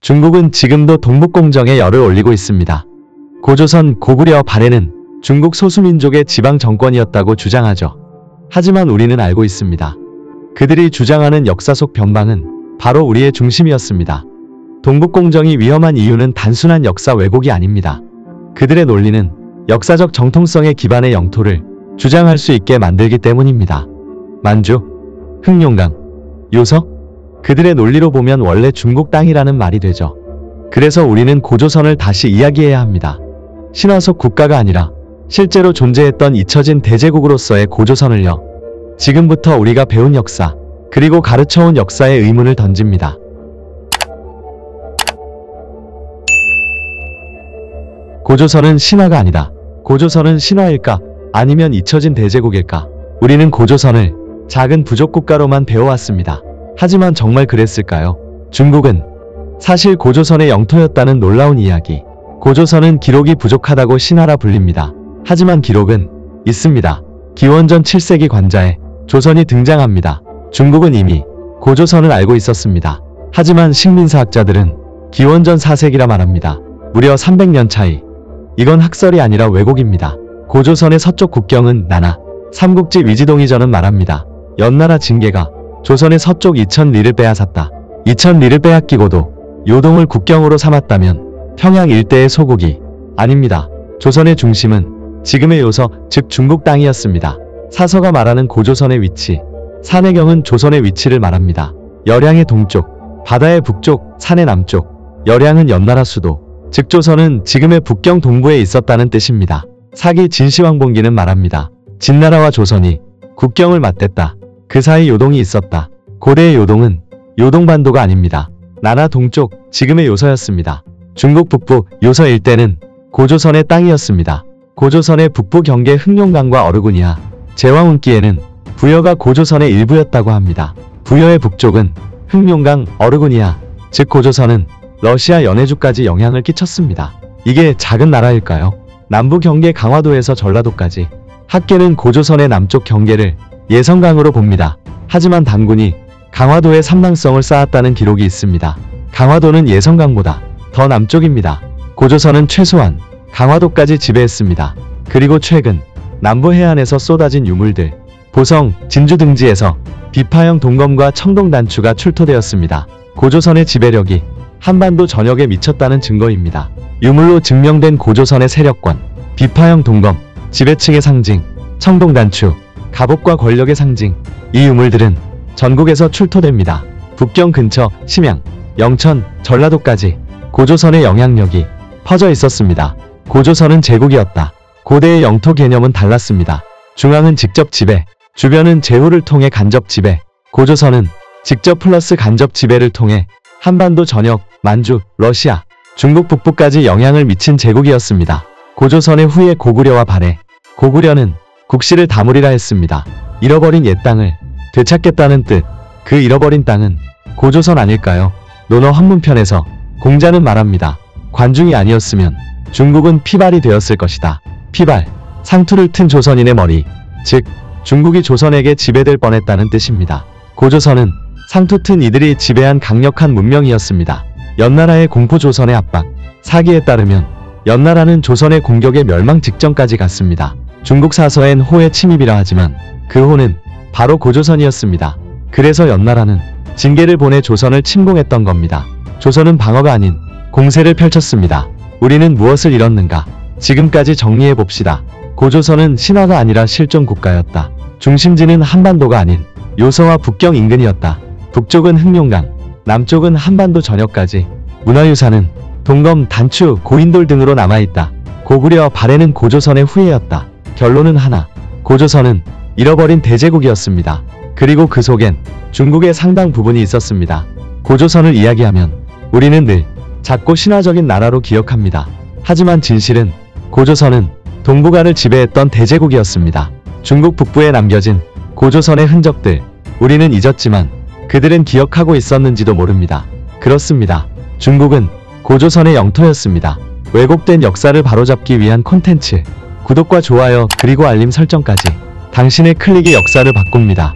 중국은 지금도 동북공정에 열을 올리고 있습니다. 고조선, 고구려 발해는 중국 소수민족의 지방 정권이었다고 주장하죠. 하지만 우리는 알고 있습니다. 그들이 주장하는 역사 속 변방은 바로 우리의 중심이었습니다. 동북공정이 위험한 이유는 단순한 역사 왜곡이 아닙니다. 그들의 논리는 역사적 정통성에 기반의 영토를 주장할 수 있게 만들기 때문입니다. 만주, 흑룡강, 요서? 그들의 논리로 보면 원래 중국 땅이라는 말이 되죠. 그래서 우리는 고조선을 다시 이야기해야 합니다. 신화 속 국가가 아니라 실제로 존재했던 잊혀진 대제국으로서의 고조선을요. 지금부터 우리가 배운 역사, 그리고 가르쳐온 역사에 의문을 던집니다. 고조선은 신화가 아니다. 고조선은 신화일까? 아니면 잊혀진 대제국일까? 우리는 고조선을 작은 부족 국가로만 배워왔습니다. 하지만 정말 그랬을까요? 중국은 사실 고조선의 영토였다는 놀라운 이야기. 고조선은 기록이 부족하다고 신화라 불립니다. 하지만 기록은 있습니다. 기원전 7세기 관자에 조선이 등장합니다. 중국은 이미 고조선을 알고 있었습니다. 하지만 식민사학자들은 기원전 4세기라 말합니다. 무려 300년 차이. 이건 학설이 아니라 왜곡입니다. 고조선의 서쪽 국경은 나나, 삼국지 위지동의전은 말합니다. 연나라 징계가 조선의 서쪽 2000리를 빼앗았다. 2000리를 빼앗기고도 요동을 국경으로 삼았다면 평양 일대의 소국이 아닙니다. 조선의 중심은 지금의 요서, 즉 중국 땅이었습니다. 사서가 말하는 고조선의 위치, 산해경은 조선의 위치를 말합니다. 열양의 동쪽, 바다의 북쪽, 산의 남쪽, 열양은 연나라 수도, 즉 조선은 지금의 북경 동부에 있었다는 뜻입니다. 사기 진시황봉기는 말합니다. 진나라와 조선이 국경을 맞댔다. 그 사이 요동이 있었다. 고대의 요동은 요동반도가 아닙니다. 나나 동쪽, 지금의 요서였습니다. 중국 북부, 요서 일대는 고조선의 땅이었습니다. 고조선의 북부 경계 흑룡강과 어르구니아, 제왕운기에는 부여가 고조선의 일부였다고 합니다. 부여의 북쪽은 흑룡강, 어르구니아, 즉 고조선은 러시아 연해주까지 영향을 끼쳤습니다. 이게 작은 나라일까요? 남부 경계 강화도에서 전라도까지. 학계는 고조선의 남쪽 경계를 예성강으로 봅니다. 하지만 단군이 강화도에 삼당성을 쌓았다는 기록이 있습니다. 강화도는 예성강보다 더 남쪽입니다. 고조선은 최소한 강화도까지 지배했습니다. 그리고 최근 남부 해안에서 쏟아진 유물들, 보성, 진주 등지에서 비파형 동검과 청동단추가 출토되었습니다. 고조선의 지배력이 한반도 전역에 미쳤다는 증거입니다. 유물로 증명된 고조선의 세력권, 비파형 동검, 지배층의 상징, 청동단추, 갑옷과 권력의 상징, 이 유물들은 전국에서 출토됩니다. 북경 근처 심양, 영천, 전라도까지 고조선의 영향력이 퍼져 있었습니다. 고조선은 제국이었다. 고대의 영토 개념은 달랐습니다. 중앙은 직접 지배, 주변은 제후를 통해 간접 지배. 고조선은 직접 플러스 간접 지배를 통해 한반도 전역, 만주, 러시아, 중국 북부까지 영향을 미친 제국이었습니다. 고조선의 후예 고구려와 발해, 고구려는 국시를 다물이라 했습니다. 잃어버린 옛 땅을 되찾겠다는 뜻. 그 잃어버린 땅은 고조선 아닐까요? 논어 헌문편에서 공자는 말합니다. 관중이 아니었으면 중국은 피발이 되었을 것이다. 피발, 상투를 튼 조선인의 머리, 즉 중국이 조선에게 지배될 뻔했다는 뜻입니다. 고조선은 상투 튼 이들이 지배한 강력한 문명이었습니다. 연나라의 공포 조선의 압박, 사기에 따르면 연나라는 조선의 공격에 멸망 직전까지 갔습니다. 중국 사서엔 호의 침입이라 하지만 그 호는 바로 고조선이었습니다. 그래서 연나라는 징계를 보내 조선을 침공했던 겁니다. 조선은 방어가 아닌 공세를 펼쳤습니다. 우리는 무엇을 잃었는가? 지금까지 정리해봅시다. 고조선은 신화가 아니라 실존 국가였다. 중심지는 한반도가 아닌 요서와 북경 인근이었다. 북쪽은 흑룡강, 남쪽은 한반도 전역까지. 문화유산은 동검, 단추, 고인돌 등으로 남아있다. 고구려, 발해는 고조선의 후예였다. 결론은 하나, 고조선은 잃어버린 대제국이었습니다. 그리고 그 속엔 중국의 상당 부분이 있었습니다. 고조선을 이야기하면 우리는 늘 작고 신화적인 나라로 기억합니다. 하지만 진실은 고조선은 동북아를 지배했던 대제국이었습니다. 중국 북부에 남겨진 고조선의 흔적들, 우리는 잊었지만 그들은 기억하고 있었는지도 모릅니다. 그렇습니다. 중국은 고조선의 영토였습니다. 왜곡된 역사를 바로잡기 위한 콘텐츠, 구독과 좋아요 그리고 알림 설정까지 당신의 클릭이 역사를 바꿉니다.